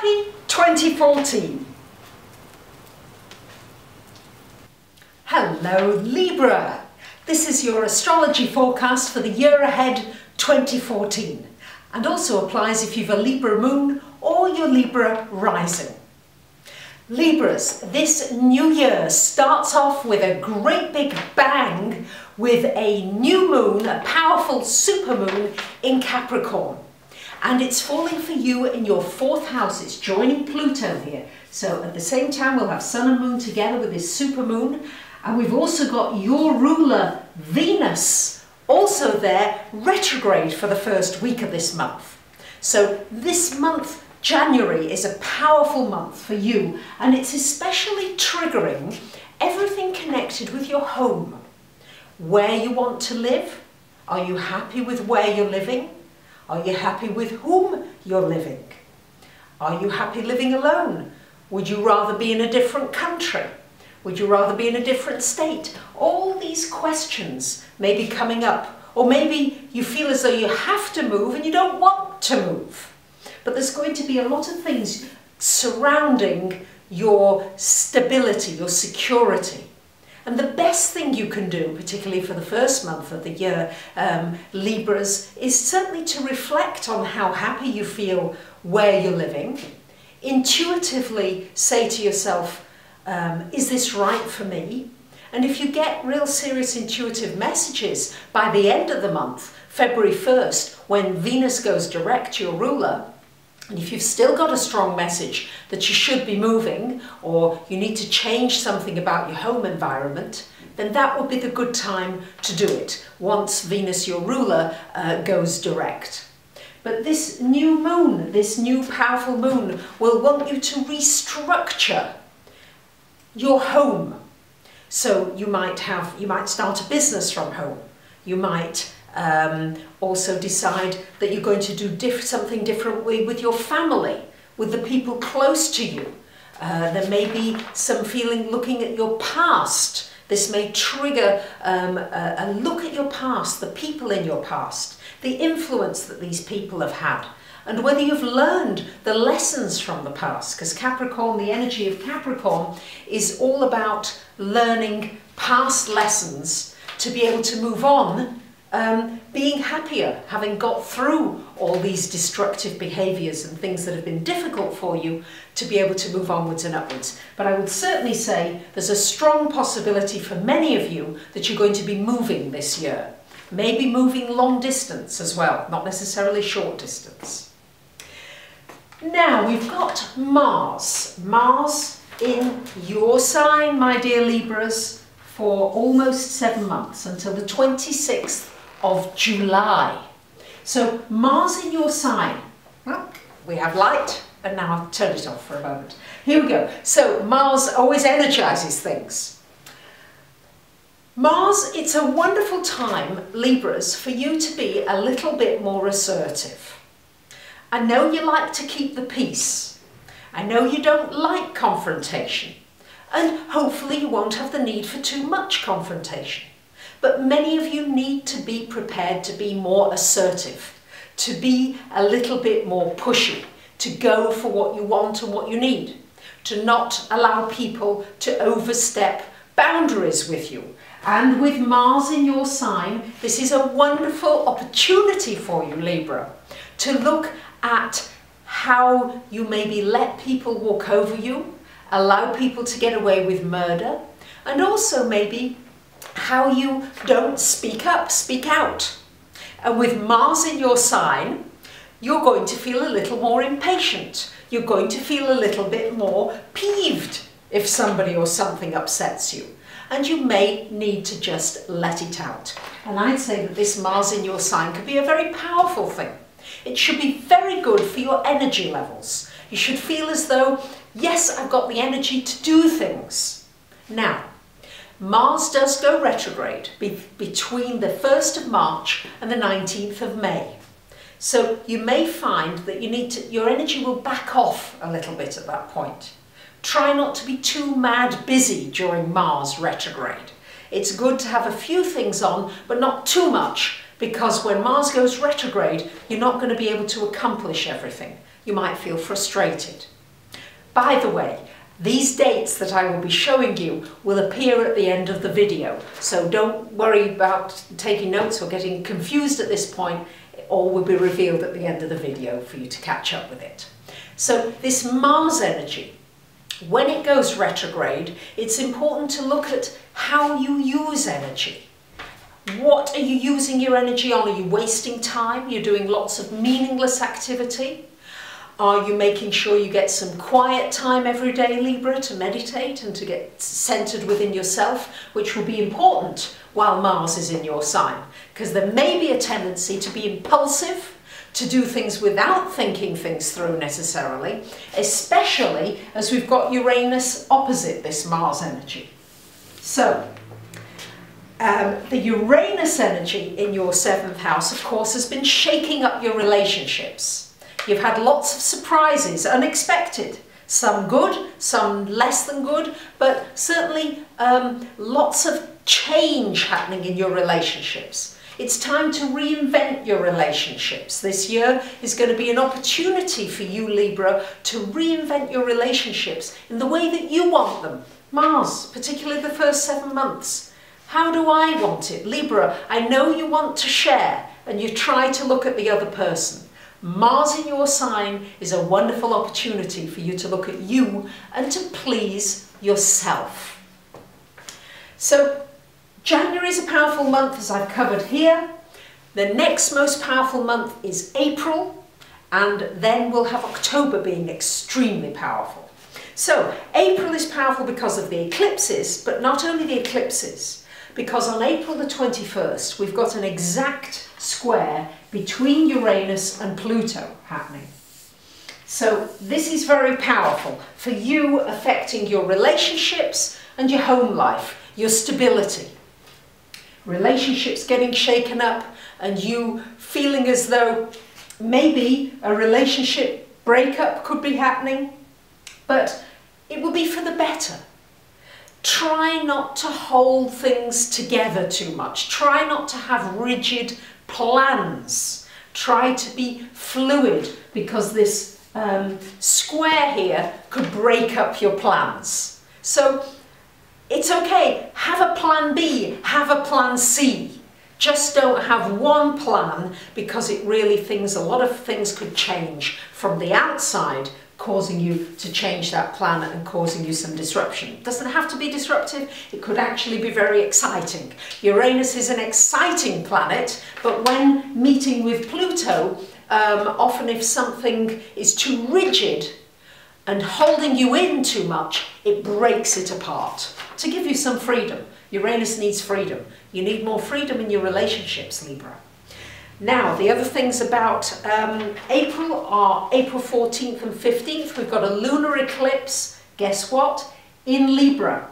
Happy 2014! Hello Libra! This is your astrology forecast for the year ahead 2014 and also applies if you've a Libra moon or your Libra rising. Libras, this new year starts off with a great big bang with a new moon, a powerful supermoon in Capricorn. And it's falling for you in your 4th house. It's joining Pluto here. So at the same time we'll have Sun and Moon together with this supermoon. And we've also got your ruler Venus also there retrograde for the first week of this month. So this month, January, is a powerful month for you, and it's especially triggering everything connected with your home. Where you want to live? Are you happy with where you're living? Are you happy with whom you're living? Are you happy living alone? Would you rather be in a different country? Would you rather be in a different state? All these questions may be coming up, or maybe you feel as though you have to move and you don't want to move. But there's going to be a lot of things surrounding your stability, your security. And the best thing you can do, particularly for the first month of the year, Libras, is certainly to reflect on how happy you feel where you're living. Intuitively say to yourself, is this right for me? And if you get real serious intuitive messages by the end of the month, February 1st, when Venus goes direct to your ruler, and if you've still got a strong message that you should be moving or you need to change something about your home environment, then that would be the good time to do it once Venus, your ruler, goes direct. But this new moon, this new powerful moon, will want you to restructure your home. So you might start a business from home. You might also decide that you're going to do something differently with your family, with the people close to you. There may be some feeling looking at your past. This may trigger a look at your past, the people in your past, the influence that these people have had, and whether you've learned the lessons from the past, because Capricorn, the energy of Capricorn, is all about learning past lessons to be able to move on, being happier, having got through all these destructive behaviours and things that have been difficult for you, to be able to move onwards and upwards. But I would certainly say there's a strong possibility for many of you that you're going to be moving this year. Maybe moving long distance as well, not necessarily short distance. Now we've got Mars. Mars in your sign, my dear Libras, for almost 7 months, until the 26th of July. So Mars in your sign. Well, we have light, and now I'll turn it off for a moment. Here we go. So Mars always energizes things. Mars, it's a wonderful time, Libras, for you to be a little bit more assertive. I know you like to keep the peace. I know you don't like confrontation. And hopefully you won't have the need for too much confrontation. But many of you need to be prepared to be more assertive, to be a little bit more pushy, to go for what you want and what you need, to not allow people to overstep boundaries with you. And with Mars in your sign, this is a wonderful opportunity for you, Libra, to look at how you maybe let people walk over you, allow people to get away with murder, and also maybe how you don't speak up, speak out. And with Mars in your sign, you're going to feel a little more impatient. You're going to feel a little bit more peeved if somebody or something upsets you. And you may need to just let it out. And I'd say that this Mars in your sign could be a very powerful thing. It should be very good for your energy levels. You should feel as though, yes, I've got the energy to do things. Now, Mars does go retrograde between the 1st of March and the 19th of May. So you may find that your energy will back off a little bit at that point. Try not to be too mad busy during Mars retrograde. It's good to have a few things on, but not too much, because when Mars goes retrograde, you're not going to be able to accomplish everything. You might feel frustrated. By the way, these dates that I will be showing you will appear at the end of the video, so don't worry about taking notes or getting confused at this point. All will be revealed at the end of the video for you to catch up with it. So this Mars energy, when it goes retrograde, it's important to look at how you use energy. What are you using your energy on? Are you wasting time? You're doing lots of meaningless activity? Are you making sure you get some quiet time every day, Libra, to meditate and to get centered within yourself, which will be important while Mars is in your sign? Because there may be a tendency to be impulsive, to do things without thinking things through necessarily, especially as we've got Uranus opposite this Mars energy. So, the Uranus energy in your 7th house, of course, has been shaking up your relationships. You've had lots of surprises, unexpected, some good, some less than good, but certainly lots of change happening in your relationships. It's time to reinvent your relationships. This year is going to be an opportunity for you, Libra, to reinvent your relationships in the way that you want them. Mars, particularly the first 7 months. How do I want it? Libra, I know you want to share and you try to look at the other person. Mars in your sign is a wonderful opportunity for you to look at you and to please yourself. So January is a powerful month, as I've covered here. The next most powerful month is April, and then we'll have October being extremely powerful. So April is powerful because of the eclipses, but not only the eclipses, because on April the 21st we've got an exact square between Uranus and Pluto happening. So this is very powerful for you, affecting your relationships and your home life, your stability. Relationships getting shaken up and you feeling as though maybe a relationship breakup could be happening, but it will be for the better. Try not to hold things together too much. Try not to have rigid plans. Try to be fluid, because this square here could break up your plans. So it's okay, have a plan B, have a plan C. Just don't have one plan, because it really a lot of things could change from the outside, causing you to change that plan and causing you some disruption. It doesn't have to be disruptive, it could actually be very exciting. Uranus is an exciting planet, but when meeting with Pluto, often if something is too rigid and holding you in too much, it breaks it apart. To give you some freedom. Uranus needs freedom. You need more freedom in your relationships, Libra. Now, the other things about April are April 14th and 15th. We've got a lunar eclipse, guess what? In Libra,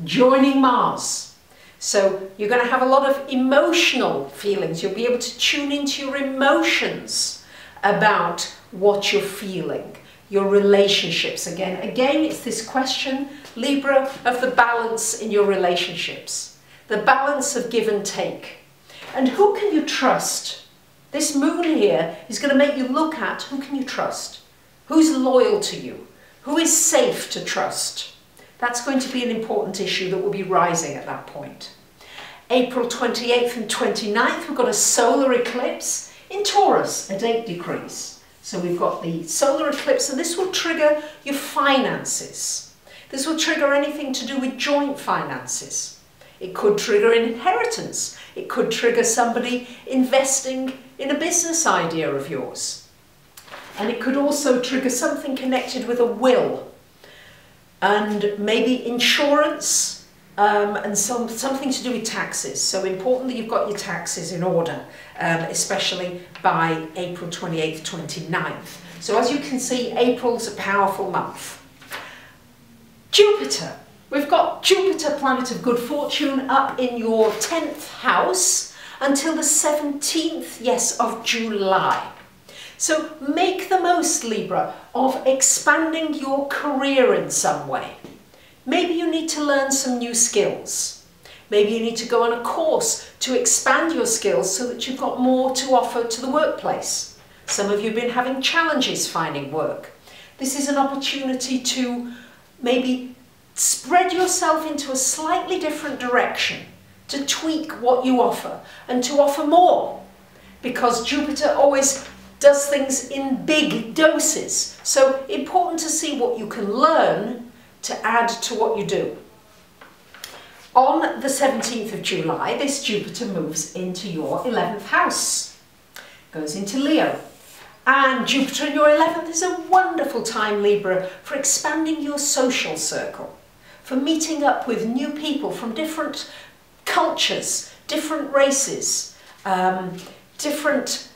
joining Mars. So you're going to have a lot of emotional feelings. You'll be able to tune into your emotions about what you're feeling, your relationships. Again, it's this question, Libra, of the balance in your relationships, the balance of give and take. And who can you trust? This moon here is going to make you look at who can you trust, who's loyal to you, who is safe to trust. That's going to be an important issue that will be rising at that point. April 28th and 29th, we've got a solar eclipse in Taurus at 8 degrees. So we've got the solar eclipse, and this will trigger your finances. This will trigger anything to do with joint finances. It could trigger inheritance. It could trigger somebody investing in a business idea of yours. And it could also trigger something connected with a will and maybe insurance and something to do with taxes. So important that you've got your taxes in order, especially by April 28th, 29th. So as you can see, April's a powerful month. Jupiter. We've got Jupiter, planet of good fortune, up in your 10th house until the 17th, yes, of July. So make the most, Libra, of expanding your career in some way. Maybe you need to learn some new skills. Maybe you need to go on a course to expand your skills so that you've got more to offer to the workplace. Some of you have been having challenges finding work. This is an opportunity to maybe spread yourself into a slightly different direction, to tweak what you offer and to offer more, because Jupiter always does things in big doses. So important to see what you can learn to add to what you do. On the 17th of July, this Jupiter moves into your 11th house, goes into Leo. And Jupiter in your 11th is a wonderful time, Libra, for expanding your social circle, for meeting up with new people from different cultures, different races, different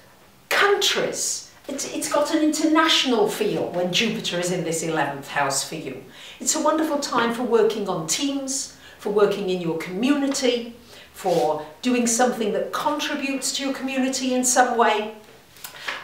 countries. It's got an international feel when Jupiter is in this 11th house for you. It's a wonderful time for working on teams, for working in your community, for doing something that contributes to your community in some way.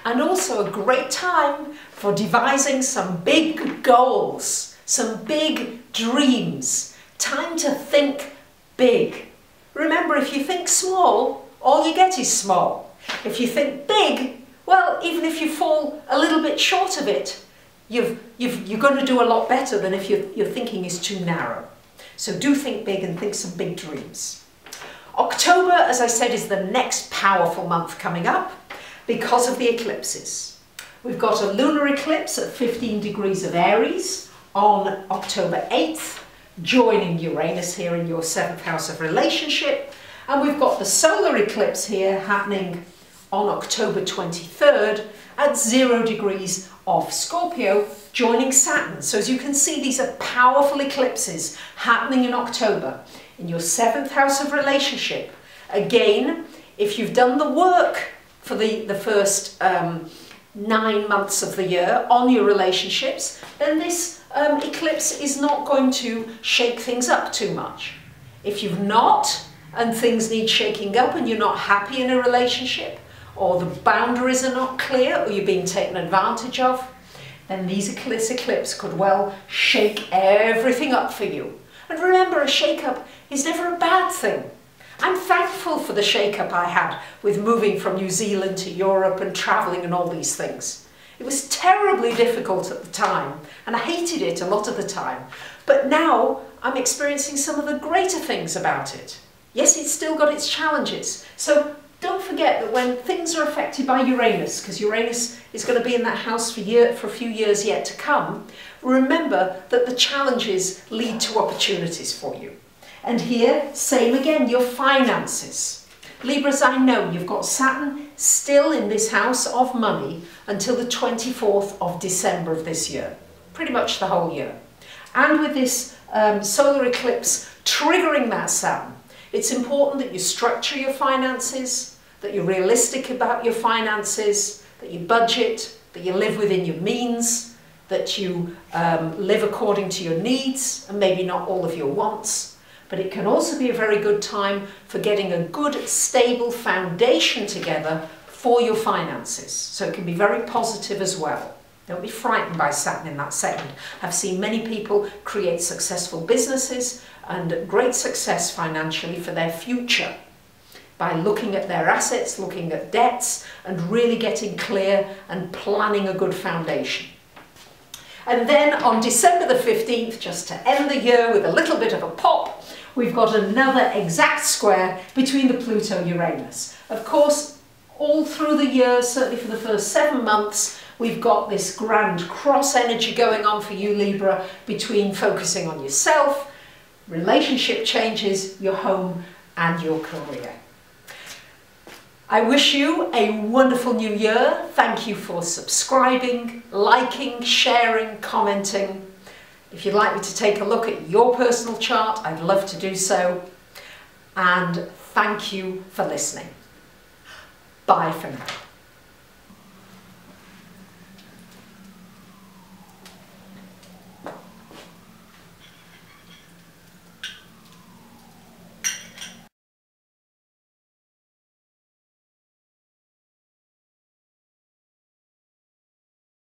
And also a great time for devising some big goals, some big dreams. Time to think big. Remember, if you think small, all you get is small. If you think big, well, even if you fall a little bit short of it, you're going to do a lot better than if your thinking is too narrow. So do think big and think some big dreams. October, as I said, is the next powerful month coming up because of the eclipses. We've got a lunar eclipse at 15 degrees of Aries on October 8th, joining Uranus here in your 7th house of relationship. And we've got the solar eclipse here happening on October 23rd at 0 degrees of Scorpio, joining Saturn. So as you can see, these are powerful eclipses happening in October in your 7th house of relationship. Again, if you've done the work for the first 9 months of the year on your relationships, then this eclipse is not going to shake things up too much. If you've not, and things need shaking up and you're not happy in a relationship, or the boundaries are not clear, or you're being taken advantage of, then this eclipse could well shake everything up for you. And remember, a shake-up is never a bad thing. I'm thankful for the shake-up I had with moving from New Zealand to Europe and travelling and all these things. It was terribly difficult at the time, and I hated it a lot of the time. But now I'm experiencing some of the greater things about it. Yes, it's still got its challenges. So don't forget that when things are affected by Uranus, because Uranus is going to be in that house for a few years yet to come, remember that the challenges lead to opportunities for you. And here, same again, your finances. Libras, I know you've got Saturn still in this house of money until the 24th of December of this year, pretty much the whole year. And with this solar eclipse triggering that Saturn, it's important that you structure your finances, that you're realistic about your finances, that you budget, that you live within your means, that you live according to your needs and maybe not all of your wants. But it can also be a very good time for getting a good, stable foundation together for your finances. So it can be very positive as well. Don't be frightened by Saturn in that second. I've seen many people create successful businesses and great success financially for their future by looking at their assets, looking at debts, and really getting clear and planning a good foundation. And then on December the 15th, just to end the year with a little bit of a pop, we've got another exact square between the Pluto-Uranus. Of course, all through the year, certainly for the first 7 months, we've got this grand cross energy going on for you, Libra, between focusing on yourself, relationship changes, your home, and your career. I wish you a wonderful new year. Thank you for subscribing, liking, sharing, commenting. If you'd like me to take a look at your personal chart, I'd love to do so. And thank you for listening. Bye for now.